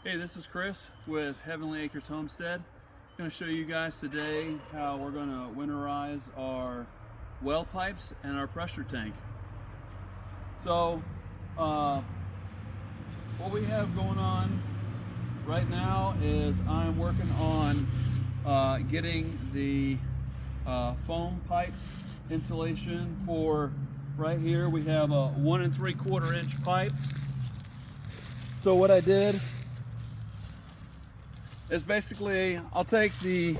Hey, this is Chris with Heavenly Acres Homestead. I'm going to show you guys today how we're going to winterize our well pipes and our pressure tank. So, what we have going on right now is I'm working on getting the foam pipe insulation for right here. We have a 1 3/4 inch pipe. So what I did is basically I'll take the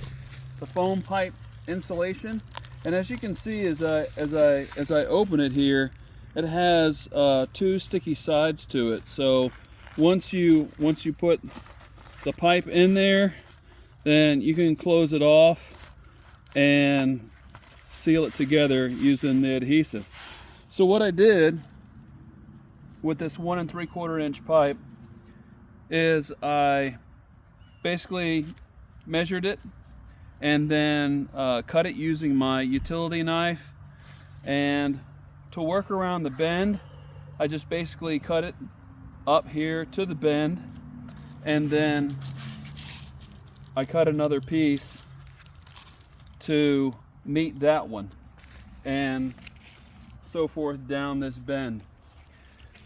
foam pipe insulation, and as you can see as I open it here, it has two sticky sides to it. So once you put the pipe in there, then you can close it off and seal it together using the adhesive. So what I did with this 1 3/4 inch pipe is I basically measured it and then cut it using my utility knife, and to work around the bend I just basically cut it up here to the bend, and then I cut another piece to meet that one, and so forth down this bend.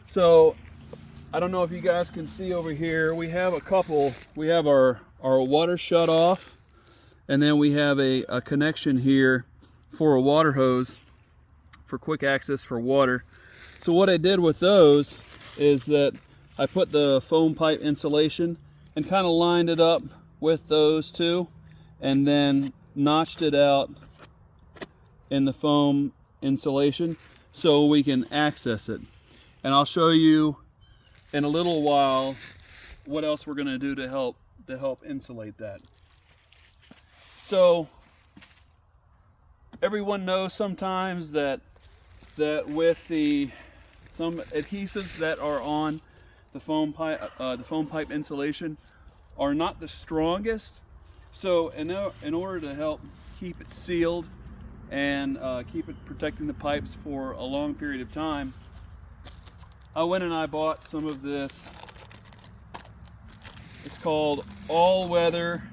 So I don't know if you guys can see over here, we have our water shut off, and then we have a connection here for a water hose for quick access for water. So what I did with those is that I put the foam pipe insulation and kind of lined it up with those two, and then notched it out in the foam insulation so we can access it. And I'll show you in a little while what else we're going to do to help insulate that. So everyone knows sometimes that with some adhesives that are on the foam pipe insulation are not the strongest. So in order to help keep it sealed and keep it protecting the pipes for a long period of time, I went and I bought some of this. It's called all-weather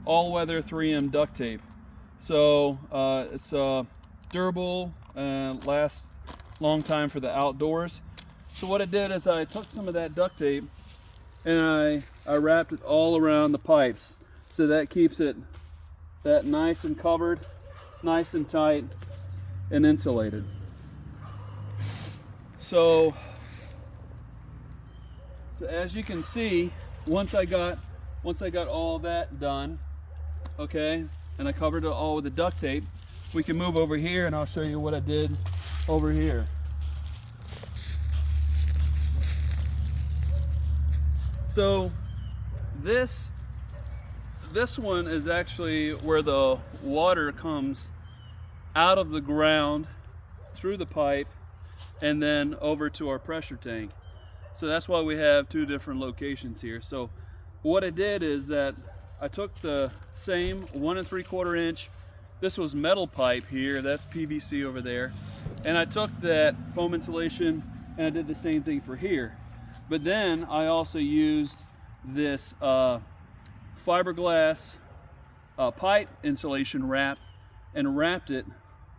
3M duct tape. So it's durable and lasts a long time for the outdoors. So what I did is I took some of that duct tape and I wrapped it all around the pipes, so that keeps it nice and covered, nice and tight and insulated. So as you can see, once I got all that done, okay, and I covered it all with the duct tape, we can move over here and I'll show you what I did over here. So this one is actually where the water comes out of the ground through the pipe and then over to our pressure tank. So that's why we have two different locations here. So what I did is that I took the same 1 3/4 inch, this was metal pipe here, that's PVC over there, and I took that foam insulation and I did the same thing for here. But then I also used this fiberglass pipe insulation wrap and wrapped it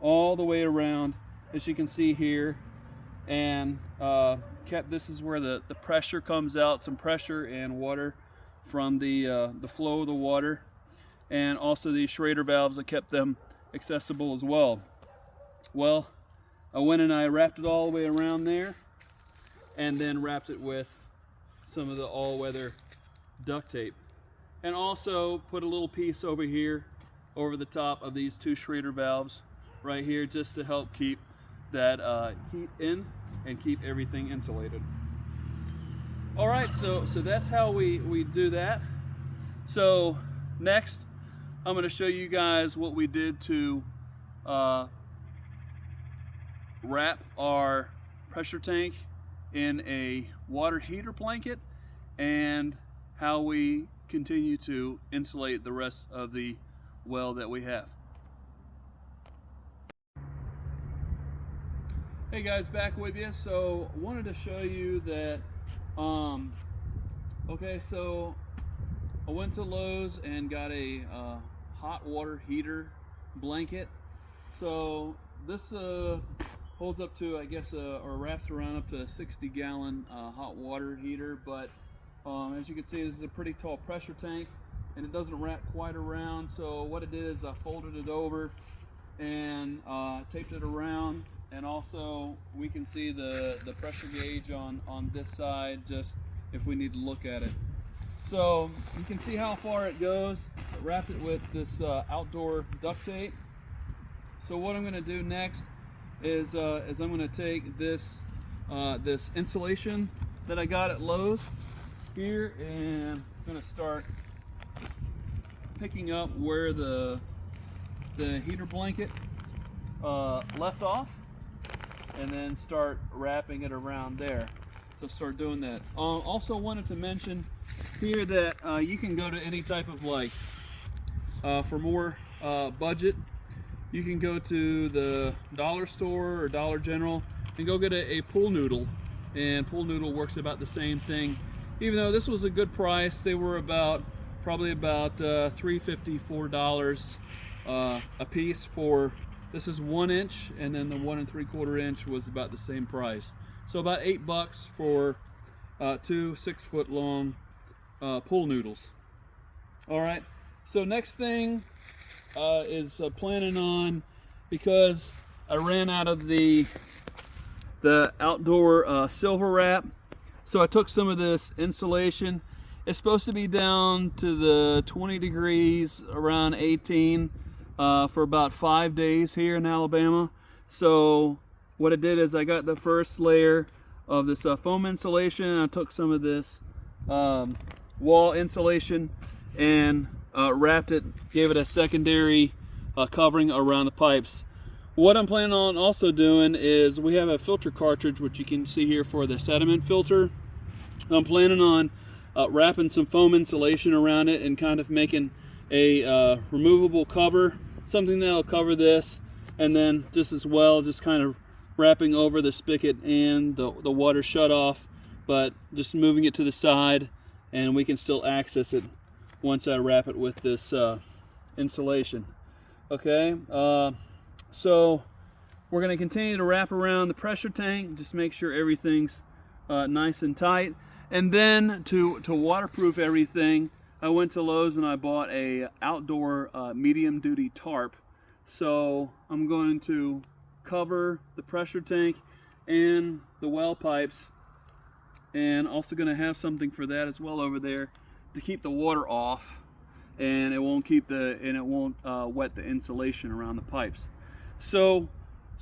all the way around, as you can see here, and this is where the pressure comes out, some pressure and water from the flow of the water, and also these Schrader valves that kept them accessible as well. Well, I went and I wrapped it all the way around there, and then wrapped it with some of the all-weather duct tape, and also put a little piece over here over the top of these two Schrader valves right here, just to help keep that heat in and keep everything insulated. All right, so that's how we do that. So next I'm going to show you guys what we did to wrap our pressure tank in a water heater blanket, and how we continue to insulate the rest of the well that we have. Hey guys, back with you. So wanted to show you that Okay, so I went to Lowe's and got a hot water heater blanket. So this holds up to, I guess, or wraps around up to a 60-gallon hot water heater. But as you can see, this is a pretty tall pressure tank, and it doesn't wrap quite around. So what I did is I folded it over and taped it around, and also we can see the pressure gauge on this side, just if we need to look at it. So you can see how far it goes. I wrapped it with this outdoor duct tape. So what I'm going to do next is I'm going to take this this insulation that I got at Lowe's here, and I'm going to start picking up where the heater blanket left off, and then start wrapping it around there. So start doing that. Also wanted to mention here that you can go to any type of, like, for more budget, you can go to the dollar store or Dollar General and go get a pool noodle, and pool noodle works about the same thing. Even though this was a good price, they were probably about $3.50, $4 a piece for, this is 1 inch, and then the 1 3/4 inch was about the same price. So about $8 for 2 6-foot long pool noodles. All right, so next thing is planning on, because I ran out of the outdoor silver wrap, so I took some of this insulation. It's supposed to be down to the 20 degrees, around 18, for about 5 days here in Alabama. So what I did is I got the first layer of this foam insulation, and I took some of this wall insulation and wrapped it, gave it a secondary covering around the pipes. What I'm planning on also doing is, we have a filter cartridge, which you can see here, for the sediment filter. I'm planning on wrapping some foam insulation around it and kind of making a removable cover, something that'll cover this, and then just as well, just kind of wrapping over the spigot and the water shut off, but just moving it to the side, and we can still access it once I wrap it with this insulation. Okay, so we're going to continue to wrap around the pressure tank, just make sure everything's nice and tight. And then to waterproof everything, I went to Lowe's and I bought a outdoor medium duty tarp. So I'm going to cover the pressure tank and the well pipes, and also going to have something for that as well over there to keep the water off, and it won't wet the insulation around the pipes. So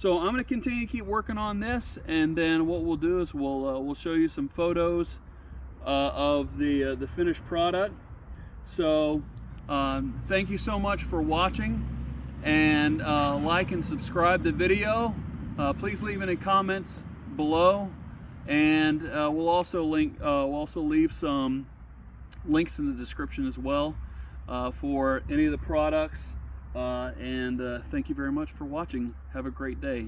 I'm going to continue to keep working on this, and then what we'll do is we'll show you some photos of the finished product. So thank you so much for watching, and like and subscribe the video. Please leave any comments below, and we'll also leave some links in the description as well for any of the products. And thank you very much for watching. Have a great day.